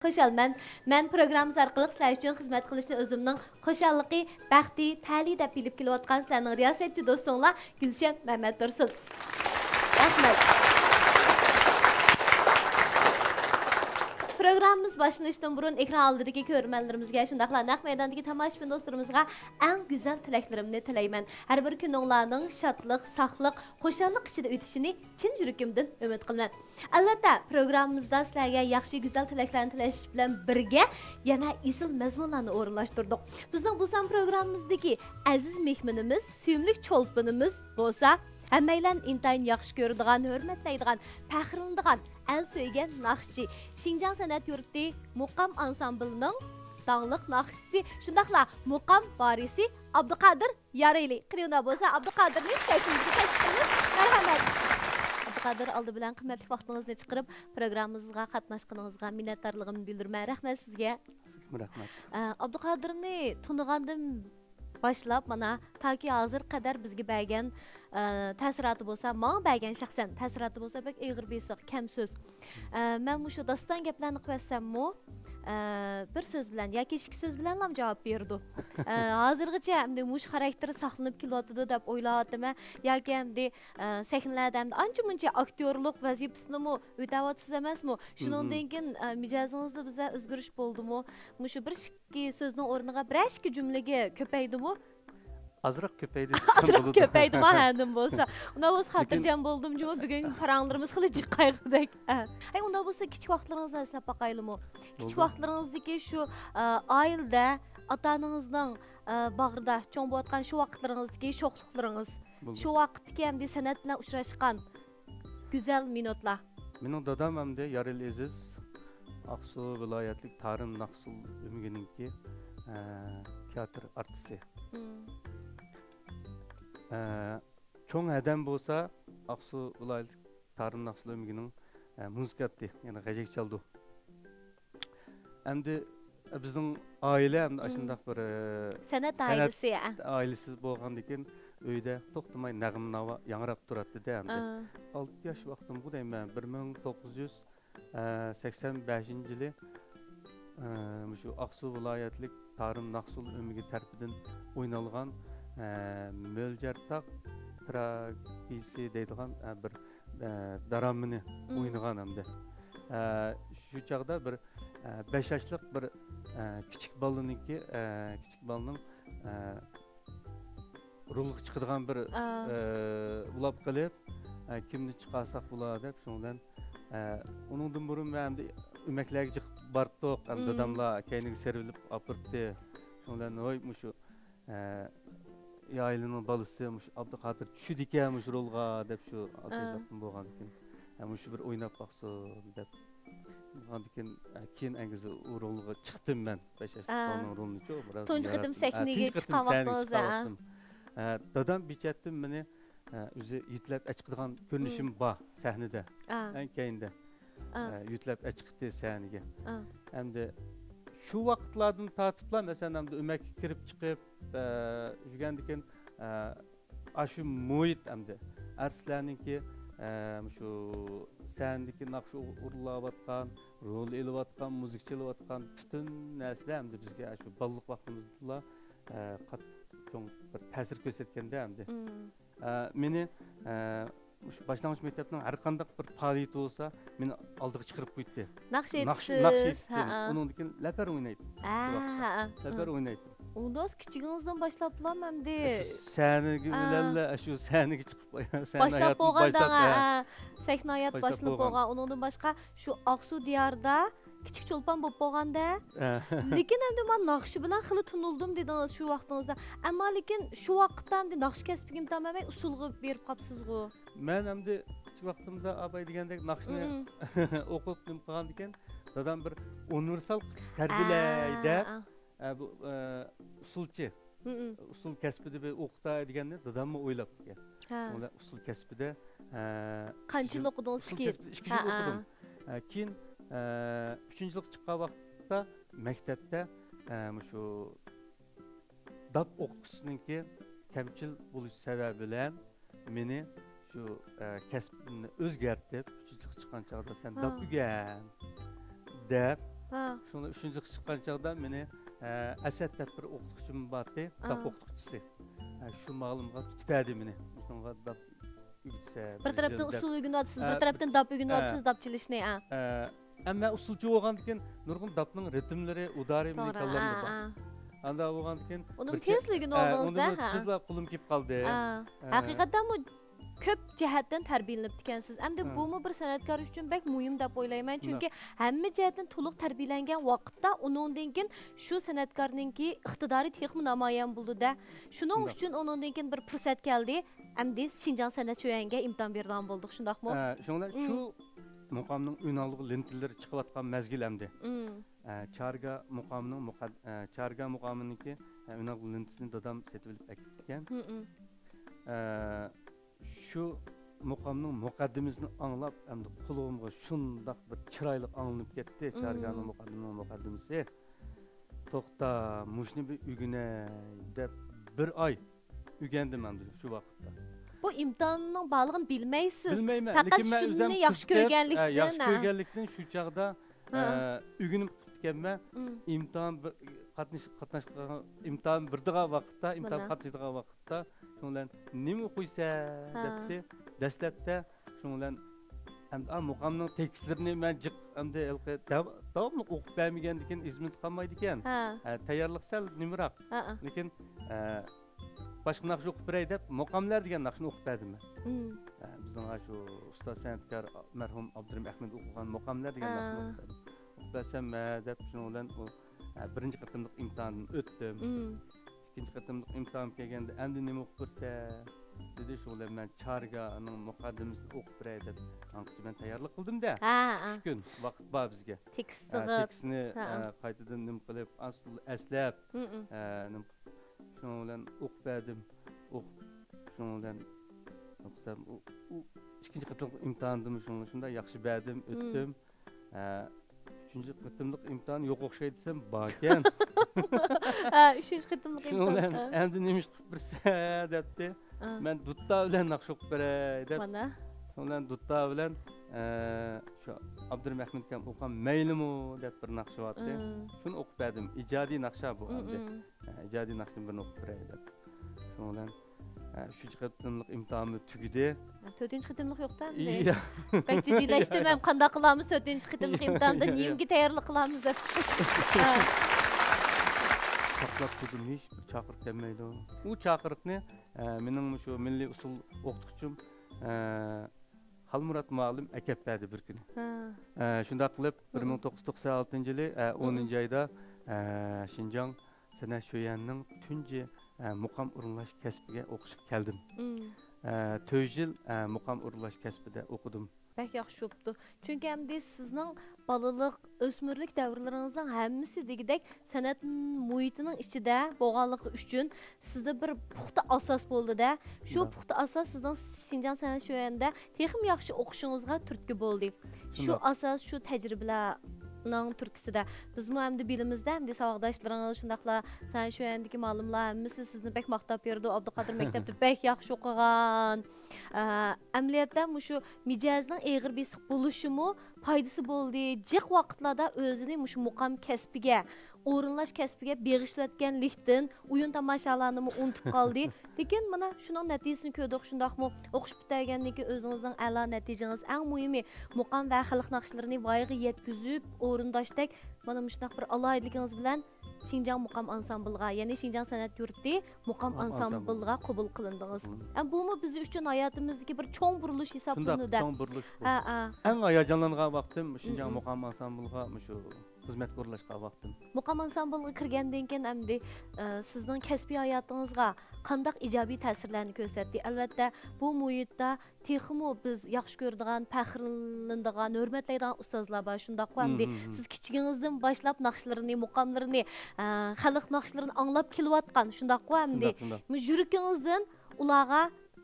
Xo'shalman. Men programmamiz orqali sizlar uchun xizmat qilishni o'zimning xo'shalliqi, baxti, ta'li deb bilib kelayotgan sizlarning riyosatchi do'stinglar Gulshan Mamat Tursun. Rahmat. Programmamiz başlanışdan burun ekran aldığındaki görmənlərimizə, şundaqla naq meydandakı tamaşaçı dostlarımızğa ən gözəl tiləklərimni tiləyman. Hər bir gününlərinin şadlıq, sağlıq, xoşalıq içində ötüşünü çin yürəkimdən ümid qılman. Əlbəttə, proqramımızda sizlərə yaxşı, gözəl tiləklərini tiləş bilan birgə yana isil məzmunlarını o'rinlashtirdik. Bizning bu san proqramımızdakı aziz mehmonimiz, suyumlik çolpanımız bo'lsa, Həmməylə intayın yaxşı görüdüğən, hörmətləydiğən, fəxrləndiğən, əl söyən naxçı, Şinjan Sənət Yurti Muqam Ansamblının dağlıq naxçısı, şundaqla Muqam varisi Abduqadir Yareli. Qırıqna bolsa Abduqadirni təkimizə təşkilimiz. Mərhəmət. Abduqadir aldı bilən qimmatli vaxtınızı çıxırıb, proqramımızğa qatnaşqınızğa minnətdarlığımı bildirmə. Rəhmət sizə. Rəhmət. Abduqadirni tanıgandım başlap mana taki hazır qədər bizə bəyən təsiratı bolsa, mənə bəyən şəxsən təsiratı bolsa bək əğir besiq, kəm söz. Mən bu şu dastan gəplərini qıvəssəmmi, bir söz bilən, yoki iki söz bilən cavab berdi. Hazırgıca həmdə muş xarakteri saxlanıb kilotudu deyə oyladım, yoki həmdə səhnələrdə anca-munca aktyorluq vəzifəsini ötəvatsız emasmı? Şunundan keyin micazınızda bizə özgürüş boldumu? Muşu bir iki sözün ornuna bir iki cümləyə köpəydimi? Azraq köpəydi. Azraq köpəydi mənim bolsa. Ona boz xatırcam boldum cuma bugün paranlarımız xılıcı qayğıdak. Hay onda bolsa kiçik vaxtlarınızda əslab baxaylımı? Kiçik vaxtlarınızdakı şu ailədə ata-ananızdan bağrıda çoğ bolatqan şu vaxtlarınızdakı şoxluqlarınız. Şu vaxtdakı həmdə sənət bilan uçraşqan gözəl minutlar. Mənim dadam həmdə Yarel Aziz Aqsu vilayətlik Tarım Naqsul Ümigininki teatr artisti. Çoğ adam bolsa Aqsu vilayətlik Tarım Naqsul Ümigining muzikatı, yəni qəzək çaldı. Həmdə bizning aile hem aşındaq bir sənət ailesi ailesi bolğandan öydə toxtamay nəğmə nava yangrab turatdı da həmdə. 6 yaş vaxtım bu deyim mən 1985-ci ili şu Aqsu vilayətlik Tarım Naqsul Ümigi tərəfindən oynalğan Mölcertaq tragediyası deyilən bir daramını oynagan həmdə. Şu çağda bir 5 yaşlıq bir kiçik balının ruhluq çıxıdığan bir ulap qılıb kimni çıxarsaq bular deb şundan onundan burun mən üməklərə çıxıb bartdıq, dadamlar keyniga servilib apırdı. Şundan oy muşu yaylının balısı muş Abduqadir düşüdü ekan muş rolğa deb şu adaylıqdan bolğan ekan. Muşu bir oynab baxsın deb Andikin keyin angiz u rolga chiqdim men 5 yoshda onun rolini çok biraz tunç qıdım sahnaga chiqqan vaqtыңызda dadam bechatdim meni o'zi yutlab chiqadigan ko'rinishim bor sahnada en keyinda yutlab chiqdi sahnaga hamda shu vaqtlardan tartiblar masalan hamda o'makka kirib chiqib yurgandikin shu muhit hamda artistlarningki şu sahnadagi naqsh urlayotgan, rol elayotgan, muzika chalayotgan bütün narsalar hamda bizga shu balliq vaqtimizda cho'ng bir ta'sir ko'rsatganda hamda meni shu boshlang'ich maktabning har qanday bir faoliyati bo'lsa meni oldiga chiqarib qo'ydi. Naqsh undan keyin lapar o'ynaydi. Lapar o'ynaydi. Ondan kichigingizdan boshlablar hamda sahnaga bilanlar shu sahnaga chiqib boshlab bo'lganda sahnayat boshlanib bo'lgan undan boshqa shu Aqsu diyorida kichik cho'lpon bo'lib bo'lganda lekin hamda men naqshi bilan xili tunildim dedingiz shu vaqtingizda ammo lekin shu vaqtda hamda naqsh kasbiga tamomay usulga berib qolibsiz-ku. Men hamda kichik vaqtimda abay degandek naqshni o'qib nim qilgan ekan dadam bir universal tarbiyalaydi bu usulchi usul kasbida bir o'qitay deganda dadamni o'ylab ekan. Ular usul kasbida qancha yil o'qidingiz? 2 yil o'qidim. Keyin 3-yillik chiqqan vaqtda maktabda shu dab o'qituvchisiningki kamchil bo'lish sababi bilan meni shu kasbimni o'zgartirib 3-yillik chiqqan chog'da sen dab o'rgan deb Şunu 3-cü çıxan çağda məni Əsəd dep bir oxutucum batdı, dap oxutucusu. Şu mağlımğa tutmadı məni. Şunga dap ügütsə. Bir tarafdan usul uygunatsız, bir tarafdan dap uygunatsız dapçılışını. Amma usulcu olğandıkən nurgun dapның ritmləri, udari minikalları var. Anda olğandıkən onun tezligini oldunuzda. Onun tezla qulum kep qaldı. Haqiqatan bu köp cəhətdən tərbiyələnib dikənsiz. Həm də bu mu bir sənətkar üçün bək mühim deyə oylayman. Çünki həmmə cəhətdən toluq tərbiyələnən vaxtda onundan keyin şu sənətkarınki iqtidari texmi namayan buldu da. Şunun üçün onundan keyin bir fürsət gəldi. Həm də Şinjan sənət şöyəngə imtahan berdigan bolduq, şundaqmı? Şunlar şu muqamның ünallığı lentilləri çıxıb atqan məzgil əmdi. Çarga muqamınınki ünallığı lentisini dadam setib bilib əkən. Şu muqamның muqaddiməsini anlap, əmdi qulağımğa şundaq bir çiraylıq anlanıb getdi. Çarganın muqaddimisi. Toxta, muşni bir ügünə dep bir ay ügəndim əmdi şu vaxtda. Bu imtihanın bağlılığını bilməysiz. Bilməyəm. Faqat şunu yaxşı görgənlikdən. Yaxşı görgənlikdən şu çağda ügünüm qıptıkənmə imtihan birdiğə vaxtda, imtihan qatışdığa vaxtda şunlan nima o'qiysa debdi. Dastlabda şunlan muqamning tekstlarini men jiq hamda davomli o'qib bermagandan izmit qolmaydi ekan. Tayyorlik sal nimroq. Lekin başqa naqsh o'qib beray deb muqamlar degan naqshni o'qib berdim men. Bizning shu ustoz san'atkor marhum Abdurahim Ahmed o'qigan muqamlar degan naqshni o'qib berdim. O'qib bersam deb shundan birinchi qatimliq imtihondan o'tdim. İkinci qatimliq imtihon kelganda endi nima o'qib bersa dedi shundan men Charganing muqaddimasini o'qib beray deb anqich men tayyorlik qildim-da. 3 kun vaqt bor bizga. Tekstni qaytadan nim qilib, aslab şundan o'qib berdim. Şundan o'qisam ikkinchi qatimliq imtihondim shunda yaxshi berdim, o'tdim. 3-cü qatimliq imtihon yo'q o'xshaydi desam bor ekan. 3-cü qatimliq imtihon. Endi nima ish qilib bersa debdi. Men dutta bilan naqsh o'qib beray deb. Mana. Shundan dutta bilan shu Abdurahim Ahmed kam o'qigan maylimi deb bir naqsh bor-edi. Shuni o'qib berdim. Ijodiy naqsha bu endi. Ijodiy naqshni birini o'qib beray deb. Shundan 3-cü qatimliq imtihonimiz tugidi. 4-cü qatimliq yo'q-da. Bak jiddiyləşdim ham qanday qilamiz 4-cü qatimliq imtihonda niyimga tayyorlik qilamiz deb. Saqlab turdim hech bir chaqiriq kelmaydi. U chaqiriqni mening shu milliy usul o'qituvchim Xalmurat muallim akab berdi bir kuni. Shunday qilib 1996-yili 10-oyda Şinjan sənət şöyəninin tunji muqam urunlash kasbiga o'qishga keldim. 4 yil muqam urunlash kasbida o'qidim. Bək yaxşı oldu. Çünki həm də sizin balalıq, ösmürlük dövrlərinizin həmmisi degidək sənət mühitinin içində bolğanlığı üçün sizdə bir puxta asas oldu da. Şu puxta asas sizin Şinjan sənət şöyəndə texim yaxşı oxuşunuzğa türtkü oldu. Şu asas, şu təcrübələr türküsüdə biz mu həm də bilimizdə, həm də savaqdaşlarınız, şundaqla sən şöyəndəki müəllimlər həmmisi sizni bək maqtab berdi. Abduqadir məktəbdə bək yaxşı oxuğan. Əməliyyatda şu mijazning ağır besiq bo'lishimi foydasi bo'ldi. Jiq vaqtlarda o'zini shu muqam kasbiga, o'rinlash kasbiga beg'ishlayotganlikdan o'yin tomoshalarni unutib qoldi. Lekin mana shuning natijasini ko'rdik, shundaqmi? O'qish bitirgandan keyin o'zingizning a'lo natijangiz eng muhimi muqam va xalq naqshlarini voyaga yetkazib, o'rindashdak mana shunday bir alohidligingiz bilan Şinjan muqam ansamblga, ya'ni Şinjan san'at yurti muqam ansamblga qabul qilindingiz. Bu mu biz uchun hayotimizdagi bir cho'ng burilish hisoblanadi. Cho'ng burilish. Eng hayajonlangan vaqtim Şinjan muqam ansamblga shu xizmat ko'rlashga vaqtim. Muqam ansamblga kirgandan keyin hamda sizning kasbiy hayotingizga qanday ijobiy ta'sirlarni ko'rsatdi? Albatta, bu muhitda texmo biz yaxshi ko'radigan, faxrlanadigan, hurmatlaydigan ustozlar bor. Shundaq hamda siz kichigingizdan boshlab naqshlarini, muqamlarini, xalq naqshlarini anglab kelayotgan, shundaq hamda yuragingizdan ularga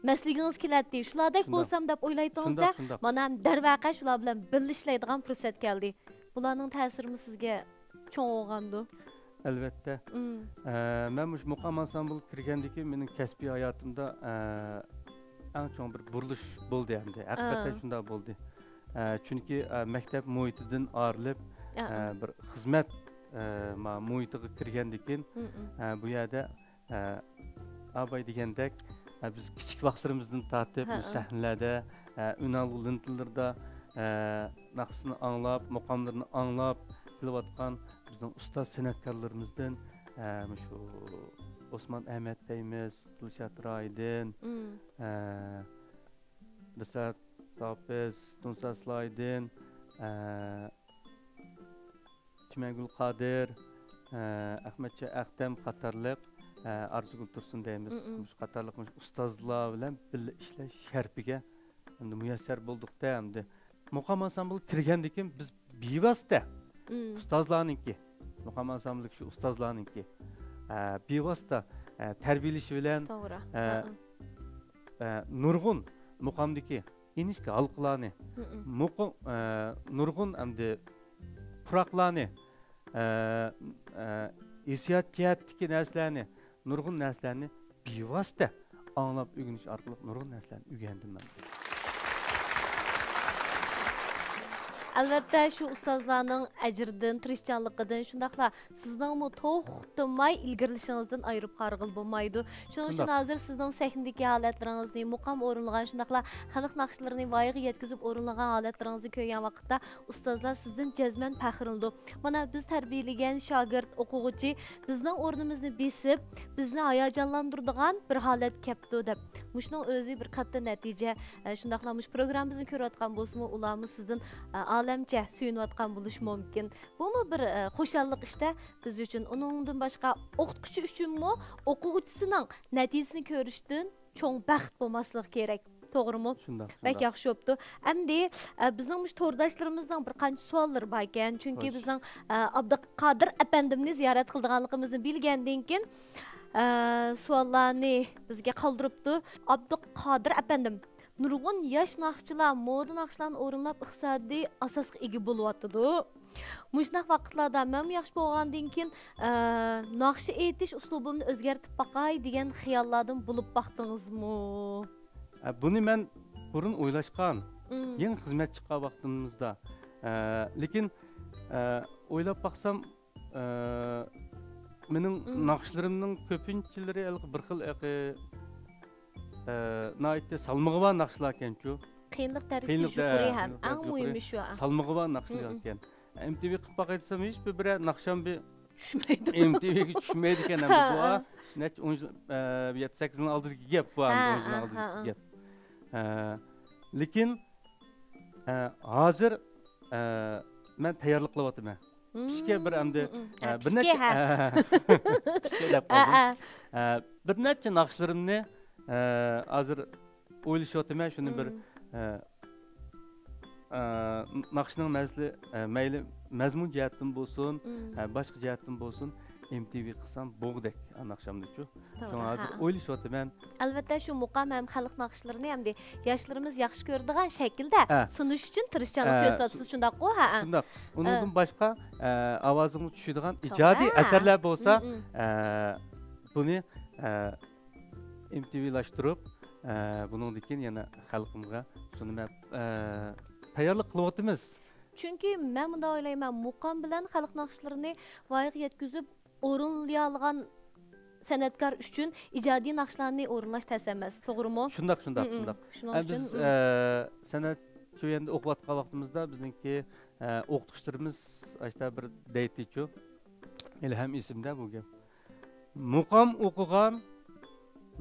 masligingiz keladi. Shulardek bo'lsam deb o'ylaydingizda, mana darvaqa shular bilan birlashlaydigan fursat keldi. Bularning ta'siri sizga cho'ng bo'lgandi. Albatta. Men mush muqam ansamblga kirgandiki mening kasbiy hayotimda eng cho'ng bir burilish bo'ldi hamda. Haqiqatan shunday bo'ldi. Chunki maktab muhitidan ayrilib bir xizmat muhitiga kirgandan keyin bu yerda abay degandek biz kichik vaqtlarimizdan tortib sahnalarda unalg'ulintilarda naqsini anglab muqomlarni anglab kelayotgan bizning ustoz san'atkorlarimizdan shu Osman Ahmed deymiz, Dilshod Roidin, Bisat Topiz, Tunsa Slaydin, Chimangul Qodir, Ahmadcha Aqtam qatorliq Arzugul Tursun deymiz. Mush qatorliq ustozlar bilan birga ishlash sharpiga endi muyassar bo'ldik-da endi. Muqam ansambl kirgandan keyin biz bevosita ustozlarningki, muqam ansambl shu ustozlarningki bevosita tarbiyalash bilan nurg'un muqamdagi inishki halqalarni nurg'un endi puraqlarni hissiyot jihatdagi narsalarni nurg'un narsalarni bevosita anglab o'rganish orqali nurg'un narsalarni o'rgandim men. Albatta shu ustozlarning ajridan, tirishchanligidan, shundaqla sizningmi to'xtamay ilgarilishingizdan ayirib qarg'il bo'lmaydi. Shuning uchun hozir sizning sahnadagi holatlaringizni, muqam o'rinlagan, shundaqla xalq naqshlarini voyaga yetkazib o'rinlagan holatlaringizni ko'rgan vaqtda ustozlar sizdan jazman faxrlanadi. Mana biz tarbiyalagan shogird, o'quvchi bizning o'rnimizni besib, bizni hayajonlantiradigan bir holat kepti deb. Mushning o'zi bir katta natija. Shundaqla mush programmamizni ko'rayotgan bo'lsa-mu, ularimiz sizdan alamcha suyunayotgan bo'lishi mumkin. Bumi bir xo'shallik ishda biz uchun, uningdan boshqa o'qituvchi uchunmi, o'quvchisining natijasini ko'rishdan cho'ng baxt bo'lmasligi kerak. To'g'rimi? Shunday. Bak yaxshi bo'pti. Endi bizning mush to'rdoshlarimizning bir qancha savollari bor ekan. Chunki bizning Abduqodir apandimni ziyorat qilganligimizni bilgandan keyin savollarni bizga qoldiribdi. Abduqodir apandim nurg'un yosh naqshchilar moda naqshlarni o'rinlab iqtisodiy asosga ega bo'lyapti. Mushunaq vaqtlarda men yaxshi bo'lgandan keyin naqshi aytish uslubimni o'zgartirib baqay degan xiyollardan bo'lib baqdingizmi? Buni men burun o'ylashgan. Yangi xizmat chiqqan vaqtimizda. Lekin o'ylab baqsam mening naqshlarimning ko'pinchilari bir xil naitde salmığı var naqshlar ekan-ku. Qiyinlik darajasi yuqori ham. Eng muhimi shu. Salmığı var naqshlar ekan. MTV qilib baqaysam hech bir naqsham bir tushmaydi. MTVga tushmaydi ekan ham bu. Nech 7-8 yil oldingi gap bu ham 10 yil oldingi gap. Lekin hozir men tayyorlik qilyapman. Pishga bir endi bir necha naqshlarimni hozir o'ylashyapman, shuni bir naqshning mayli mazmun jihatdan bo'lsin, boshqa jihatdan bo'lsin, MTV qilsam bo'g'dek naqshamni-ku. Shuni hozir o'ylashyapman. Albatta shu muqam ham xalq naqshlarini hamda yoshlarimiz yaxshi ko'radigan shaklda sunish uchun tirishchanlik ko'rsatsiz, shundaq-ku, ha. Shundaq. Undan boshqa ovozimni tushadigan ijodiy asarlar bo'lsa, buni MTVlashtirib, buningdan keyin yana xalqimizga shuni tayyorlik qilyapmiz. Chunki men bunda o'ylayman, muqam bilan xalq naqshlarini voyaga yetkazib o'rinlay olgan san'atkor uchun ijodiy naqshlarni o'rinlash tas emas, to'g'rimi? Shundaq. Biz san'atchi endi o'qiyotgan vaqtimizda bizningki o'qituvchilarimiz ashta bir deydi-ku, Ilham ismida bu gap. Muqam o'qigan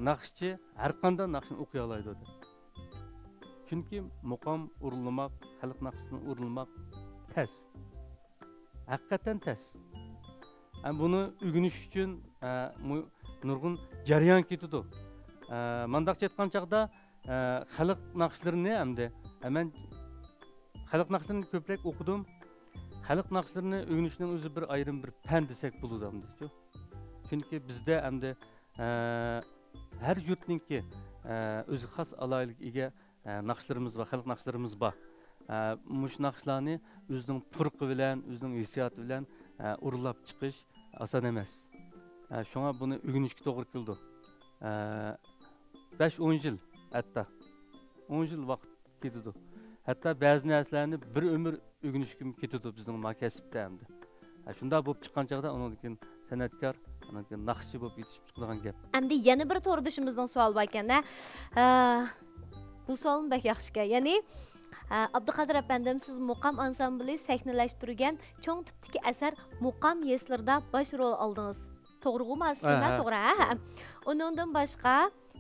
naqshchi har qanday naqshni o'qiy oladi dedi. Chunki muqam urilmak, xalq naqshini urilmak tez. Haqiqatan tez. Buni o'rganish uchun nurg'un jarayon ketadi. Mandaqcha aytgan chaqda xalq naqshlarini hamda men xalq naqshlarini ko'proq o'qidim. Xalq naqshlarini o'rganishning o'zi bir ayrim bir fan desak bo'ladi hamda-ku. Chunki bizda hamda her yurtninki o'zi xos alaylik ega naqshlarimiz va xalq naqshlarimiz bor. Mush naqshlarni o'zining turqi bilan, o'zining hissiyoti bilan urilab chiqish oson emas. Shunga buni o'rganishga to'g'ri keldi. 5-10 yil, hatto 10 yil vaqt ketdi. Hatto ba'zi narsalarni bir umr ögünüşküm ketidi bizning ma kasbda hamda. Shunda bo'lib chiqqan chaqda undan keyin sanatkor, undan keyin naqshchi bo'lib yetishib chiqadigan gap. Endi yana bir to'rdishimizning savol bor ekanda. Bu savolim bak yaxshi. Ya'ni Abduqadir apandim siz muqam ansambli sahnalashtirgan cho'ng tipdagi asar Muqam yeslarda bosh rol oldingiz. To'g'rimi? Aslida to'g'ri. Undan boshqa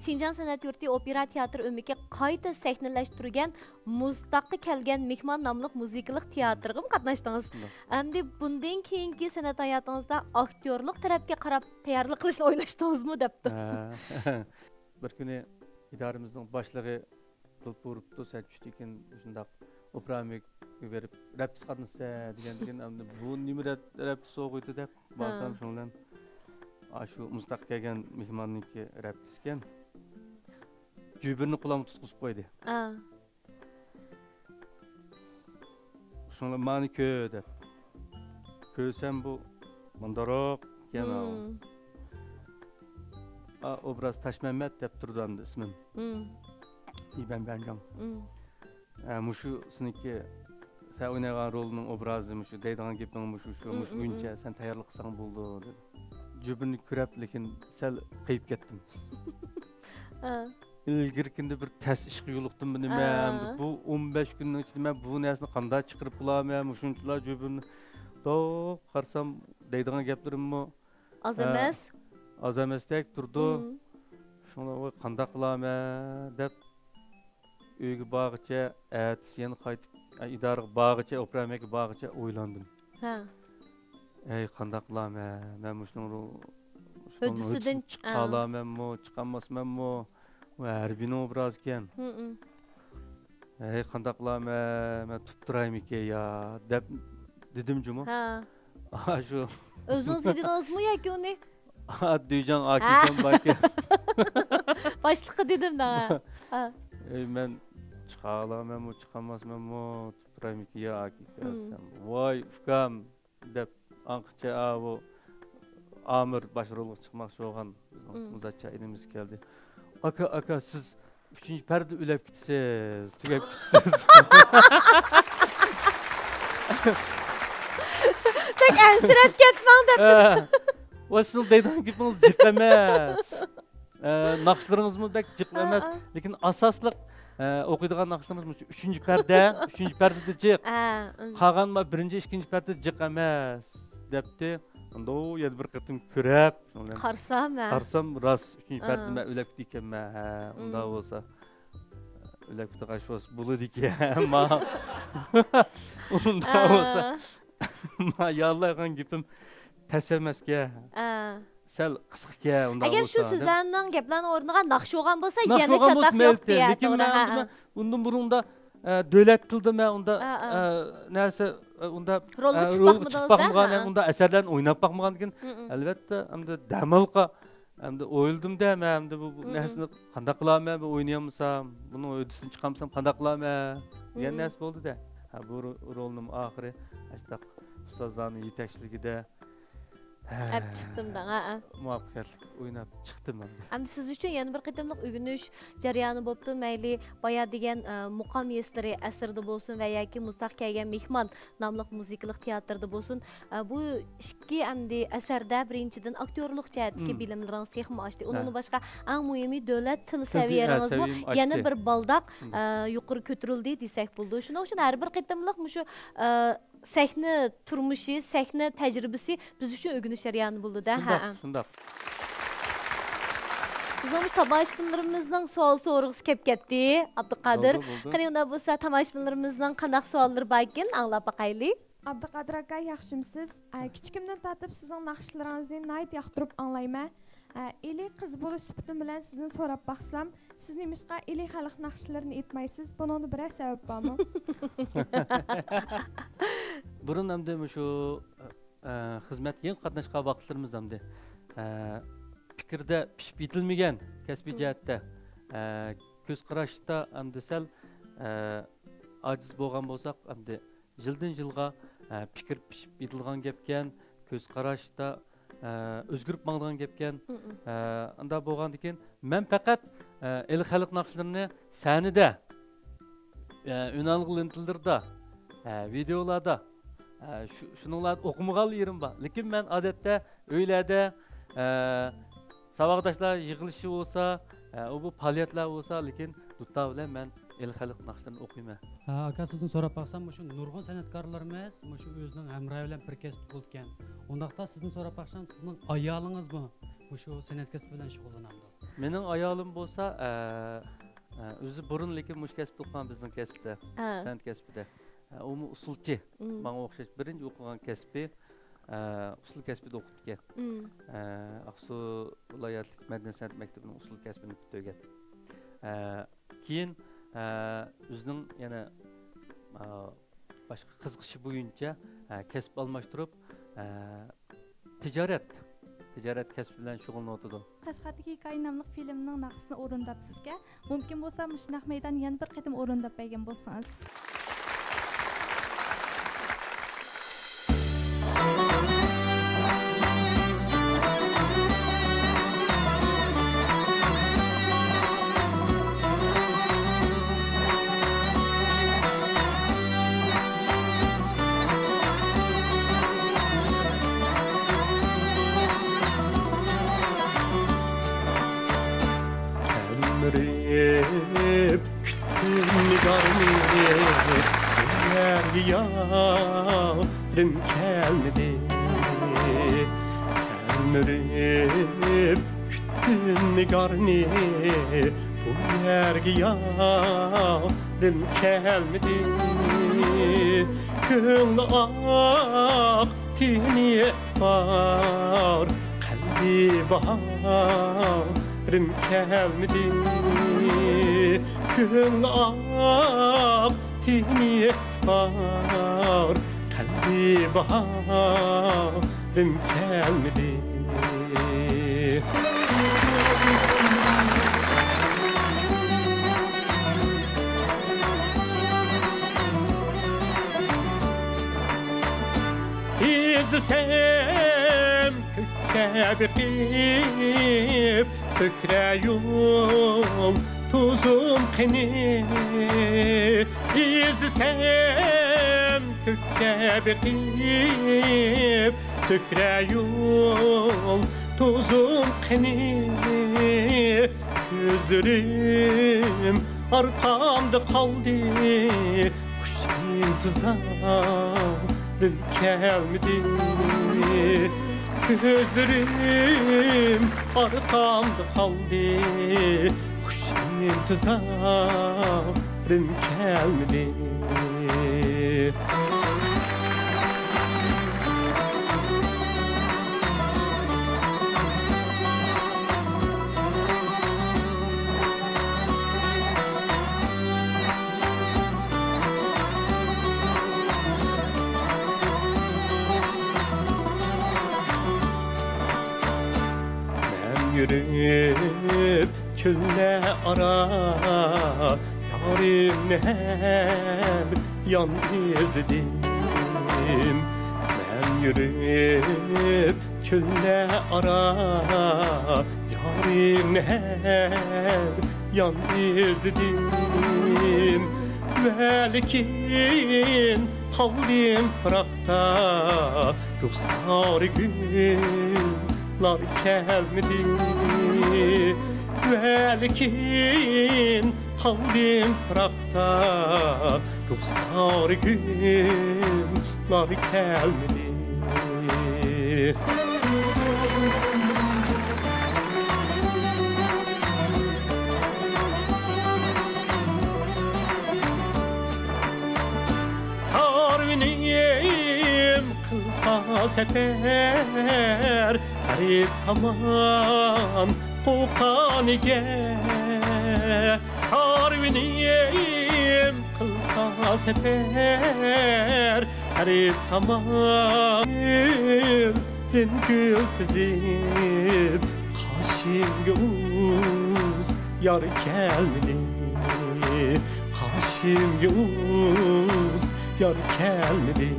Şinjan Sanat Yurti Opera Teatr ömrüge qayta sahnalashtirgan Mustaqqa kelgan mehmon nomli muzikalik teatrga qatnashdingiz. Endi bundan keyingi san'at hayotingizda aktyorlik tarafga qarab tayyorlik qilishni o'ylashdingizmi debdi. Bir kuni idoramizning boshlig'i bo'libdi, sen tushdikin shundaq operaga berib rapis qatnashsa degan endi bu nima rapis o'qiydi deb borsam shundan shu Mustaq kelgan mehmonniki rapis ekan. Cübürünü kulağımı tutquzib qo'ydi. Şuna mani kö deb. Kösem bu mundaroq ekan. Obraz Taşmehmet deb turdi endi ismim. İben Benjam. Mushu siniki sen o'ynagan rolning obrazi mushu deydigan gaping mushu o'yincha sen tayyorlik qilsang bo'ldi dedi. Cübürni ko'rib lekin sal qiyib ketdim. İlgirkinde bir ters işe yoluqdim nima bu 15 kunning ichida men bu narsani qanday chiqarib qilaman shunchalar jubimni qarsam deydigan gaplarimmi az emasdek turdi shuni qanday qilaman deb uyga borgacha sen qaytib idoraga borgacha operaga borgacha o'ylandim qanday qilaman men shuni hududdan chiqalamanmi chiqolmasmanmi Harbin obraz ekan. Qanday qilaman, men tutib turaymikan ya deb dedim juma. Shu o'zingiz dedingizmi yoki uni? Deyjan akam baki. Boshliqqa dedim da. Men chiqalamanmi, chiqolmasmanmi, tutib turaymikan ya akam. Voy ukam deb anqcha bu Amir başrolga chiqmoqchi bo'lgan muzatcha inimiz keldi. Aka siz 3. perde ülep gitsiniz, tügep gitsiniz. Tek ensirep ketmem depti. O sizin deydiğin gibiniz cıklemez. Nakşlarınız mı bek cıklemez. Lekin asaslık okuyduğun nakşlarınız mı? 3. perde, 3. perdede cık. Kagan mı 1. 2. perde cıklemez. Depti. Onda o yedi bir qıtım körep. Qarsam ras 3. perdeme ölep dikenme. Onda olsa ölep diqaş olsa bulu diken. Onda olsa yallayğan gipim təsəməske. Sel qısqıke onda olsa. Agar şu sözlərinin geplərin ornuğa naqş olğan bolsa, yana çataq yox deyə. Lekin mən bundan burunda dövlət qıldım mən onda nəsə onda rol çıxmağan, onda əsərlərin oynab baxmağan ekan. Əlbəttə, hamda dəmalqa, hamda oyuldum da mən hamda bu nəsini qanday qilaman, bu oynayamsam, bunu ödüsünü çıxamsam qanday qilaman degan nəs bo'ldi da. Bu rolum axiri ashtaq ustozlarning yetakchiligida chiqdim da. Muvaffaqiyatli o'ynab chiqdim men. Endi siz uchun yana bir qitimliq o'g'inish jarayoni bo'pti. Mayli boya degan muqam yeslari asrda bo'lsin va yoki Mustaq kelgan mehmon nomli muzikalik teatrda bo'lsin. Bu ikki endi asarda birinchidan aktyorlik jihatdagi bilimlaringiz texmi oshdi. Undan boshqa eng muhimi davlat til saviyangiz yana bir baldaq yuqori ko'tarildi desak bo'ldi. Shuning uchun har bir qitimliq shu sahna turmushi, sahna tajribasi biz uchun o'g'inish jarayoni bo'ldi da. Shundaq. Bizim tomoshabinlarimizning savol so'rg'isi kelib ketdi. Abduqadir, qanday bo'lsa tomoshabinlarimizning qanday savollari bor ekan, anglab boqaylik. Abduqadir aka, yaxshimisiz? Kichikimdan tortib sizning naqshlaringizni nihoyat yoqtirib anglayman. Eli qiz bo'lish suhbatim bilan sizni so'rab baxsam, siz nimishqa eli xalq naqshlarini aytmaysiz? Buning bir sabab bormi? Burun hamda shu xizmatga qatnashgan vaqtlarimiz hamda fikrda pishib yetilmagan kasbiy jihatda ko'z qarashda hamda sal ojiz bo'lgan bo'lsak hamda yildan yilga fikr pishib yetilgan gapkan ko'z qarashda o'zgarib mangdigan gapkan unda bo'lgan ekan men faqat el xalq naqshlarini sanida unalg'il intildirda videolarda şununla okumagal yerim var. Lekin ben adette öylede savaqdaşlar yığılışı olsa, bu faaliyetler olsa, lekin dutta bilen ben el xalq naqşlarini o'qiyman. Aka sizdan so'rab baxsam, shu nurg'un san'atkorlarimiz shu o'zining hamrohi bilan bir kasb bo'lgan. Undaqda sizdan so'rab baxsam, sizning ayolingizmi shu san'at kasbi bilan shug'ullanadi? Mening ayolim bo'lsa, o'zi burun lekin mush kasb o'qigan bizning kasbda, san'at kasbida. U usulchi. Menga o'xshash birinchi o'qigan kasbi usul kasbida o'qitgan. Aqsu viloyatlik madaniyat san'at maktabining usul kasbini tugagan. Keyin o'zining yana boshqa qiziqishi bo'yicha kasb almashtirib tijorat kasbi bilan shug'ullanadi. Qashqardagi Hikoya nomli filmning naqsini o'rindabsizga. Mumkin bo'lsa, Mishnaq Meydan yana bir qatim o'rindab bergan bo'lsangiz. Yarim gelmedi, emrip küttün nigarni, bu yerge yarim gelmedi. Könlü ak tini var, kalbi baharım gelmedi. Könlü ak tini var, kalbi baharım gelmedi. İzsem köke bitip sökreyum tuzum kini. İzsem köke bitip sökreyum tuzum kini. Gözlerim arkamda kaldı, kuş intizarım gelmedi. Gözlerim arkamda kaldı, kuş intizarım gelmedi. Yürüp çölle ara, yarim hep yan izledim. Ben yürüp çölle ara, yarim hep yan izledim. Velikin kaldım bırakta, ruhsar günler gelmedi. Velikin kaldım bırakta, ruhsar günler gelmedi. Harviniyim kılsa sefer, garip tamam kokaniye. Harviniyim kılsa sefer, garip tamam gülden gül tizip, kaşımga uz yar gelmedi. Kaşımga uz yar gelmedi.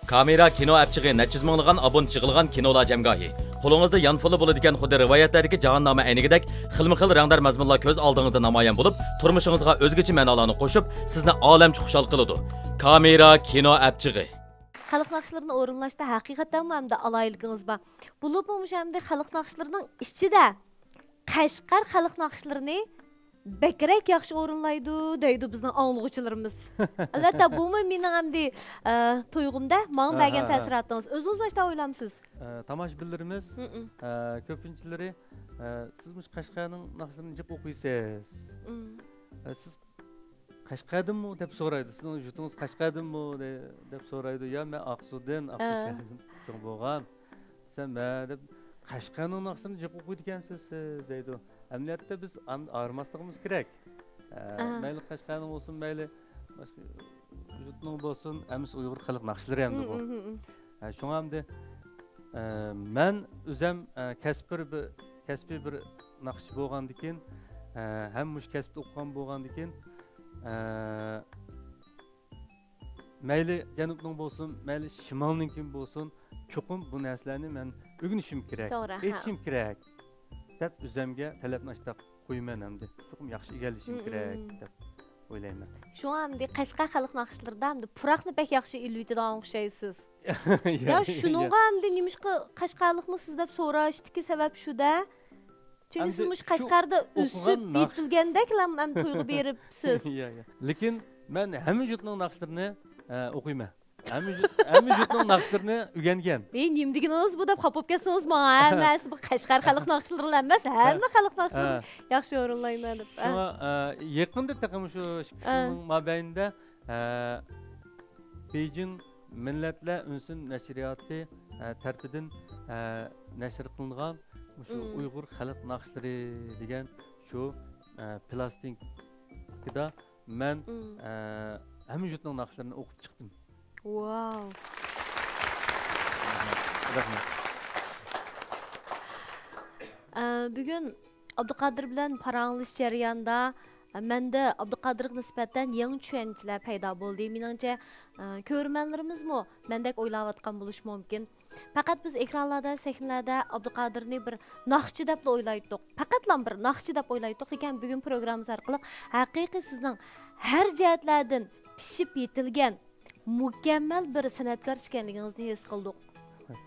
Kamera kino apchig'i 400 minglagan obunchi yig'ilgan kinolar jamgohi. Qo'lingizda yanfoli bo'ladigan xuddi rivoyatlardagi jahannama aynigidek xilma-xil rangdor mazmunlar ko'z oldingizda namoyon bo'lib, turmushingizga o'zgacha ma'nolarni qo'shib, sizni olamcha xushal qiladi. Kamera kino apchig'i. Xalq naqshlarini o'rinlashda haqiqatan hamda alayliginiz bor. Bo'lib hamda xalq naqshlarining ichida Qashqar xalq naqshlarini bekrak yaxshi o'rinlaydi deydi bizning anglag'uchilarimiz. Albatta bu mening hamda to'yg'imda menga bergan ta'siriyatingiz. O'zingiz boshda o'ylamsiz? Tomoshabinlarimiz ko'pinchilari siz Qashqarning naqshlarini jib o'qiysiz. Siz Qashqardinmi deb so'raydi. Sizning yutungiz Qashqardinmi deb so'raydi. Ya men Aqsudan, Aqshahridan bo'lgan. Sen deb Qashqarning naqshlarini jib o'qiydi ekansiz deydi. Amaliyotda biz ayirmasligimiz kerak. Mayli Qashqarning bo'lsin, mayli boshqa yurtning bo'lsin, amis Uyg'ur xalq naqshlari ham bu. Shunga hamda men o'zim kasbiy bir naqshchi bo'lgandan keyin, ham mush kasbda o'qigan bo'lgandan keyin mayli janubning bo'lsin, mayli shimolninki bo'lsin, cho'qim bu narsalarni men o'rganishim kerak, aytishim kerak deb o'zimga talabnashda qo'yman hamda. Cho'qim yaxshi egallashim kerak deb o'ylayman. Shu hamda Qashqar xalq naqshlarida hamda puraqni pek yaxshi ilvitidan o'xshaysiz. Ya shuningga hamda nimishqa Qashqarlikmi siz deb so'rashdiki sabab shuda. Chunki siz mush Qashqarda o'sib yetilgandek ham to'yg'i beribsiz. Lekin men hamma yurtning naqshlarini o'qiyman. Hamma yurtning naqshlarini o'rgangan. Nimdiginiz bu deb xapib kelsangiz menga emas, bu Qashqar xalq naqshlari emas, hamma xalq naqshlari yaxshi o'rinlayman deb. Shunga yaqinda taqim shuning mabaynida Beijing Millatlar Unsun nashriyoti tarafidan nashr qilingan shu Uyg'ur xalq naqshlari degan shu plastikada men hamma yurtning naqshlarini o'qib chiqdim. Wow. Bugun Abduqodir bilan paranglish jarayonida menda Abduqodirga nisbatan yangi tushunchalar paydo bo'ldi. Meningcha ko'rmanlarimizmi mendek o'ylayotgan bo'lish mumkin. Faqat biz ekranlarda, sahnalarda Abduqodirni bir naqshchi deb o'ylaydik. Faqatlam bir naqshchi deb o'ylaydik, lekin bugun programmamiz orqali haqiqiy sizning har jihatlardan pishib yetilgan mukammal bir san'atkor ekanligingizni his qildik.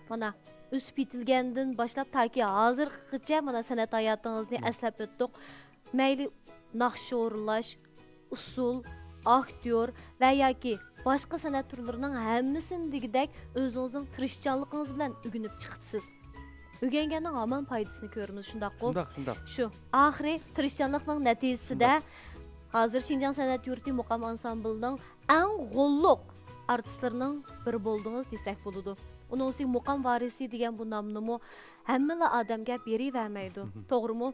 Mana o'sib yetilgandan boshlab toki hozirgacha mana san'at hayotingizni eslab o'tdik. Mayli naqsh o'rinlash, usul, aktyor va yoki boshqa san'at turlarining hammasini degidek o'zingizning tirishchanligingiz bilan o'rganib chiqibsiz. O'rganganning hamon foydasini ko'ramiz, shundaq-ku. Shundaq. Shu oxiri tirishchanlikning natijasida hozir Şinjan san'at yurti muqam ansamblining eng g'olliq artistlarining biri bo'ldingiz desak bo'ladi. Uning ustiga muqam varisi degan bu nomni hamma odamga beravermaydi. To'g'rimi?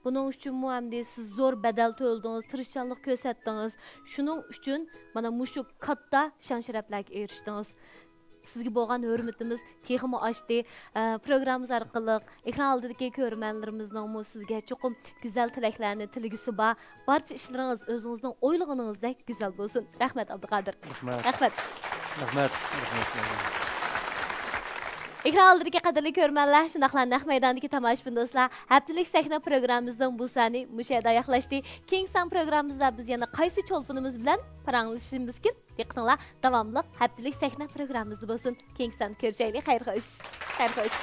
Bunun uchun hamda siz zo'r badal to'ldingiz, tirishchanlik ko'rsatdingiz. Shuning uchun mana mushu katta shon-sharaflarga erishdingiz. Sizga bo'lgan hurmatimiz texmo oshdi. Programmamiz orqali ekran oldidagi ko'rmanlarimizning sizga cho'qim go'zal tilaklarni tilgisi bor. Barcha ishlaringiz o'zingizning o'ylaganingizdak go'zal bo'lsin. Rahmat Abduqodir. Rahmat. Ekran oldidagi qadrli ko'rmanlar, shunaqla naq maydondagi tomoshabin do'stlar, haftalik sahna programmamizning bu soni mushayda oyoqlashdi. Keng san programmamizda biz yana qaysi cho'lpunimiz bilan paranglashishimiz mumkin? Diqqatinglar, davomli haftalik sahna programmamizda bo'lsin. Keng san ko'rishaylik. Xayr xo'sh. Xayr xo'sh.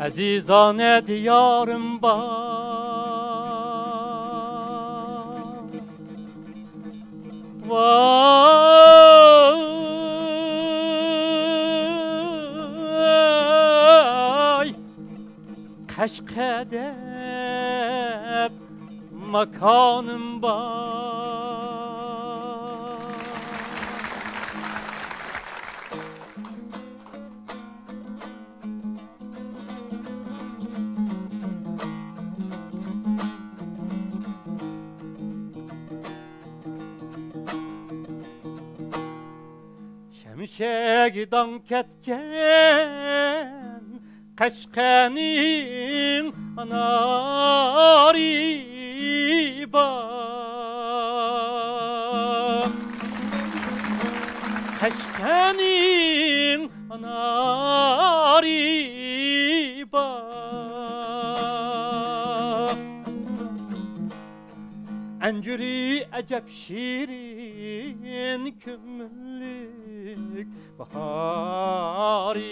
Azizane diyarım var, vay Kaşkede makanım var. Şemşekdan ketken Kaşkenin anari var. Keşkenin anari bak Encüri acep şirin kömürlük bahari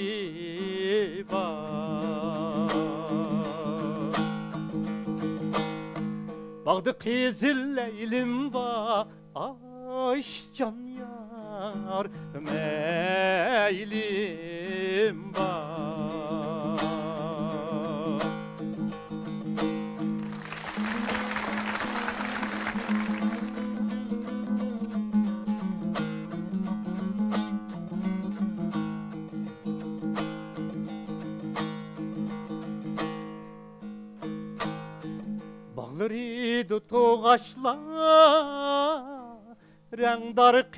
bak Bağdı kızıl leylim var Aş can yar meylim var Bağları toğaçlar Rengdar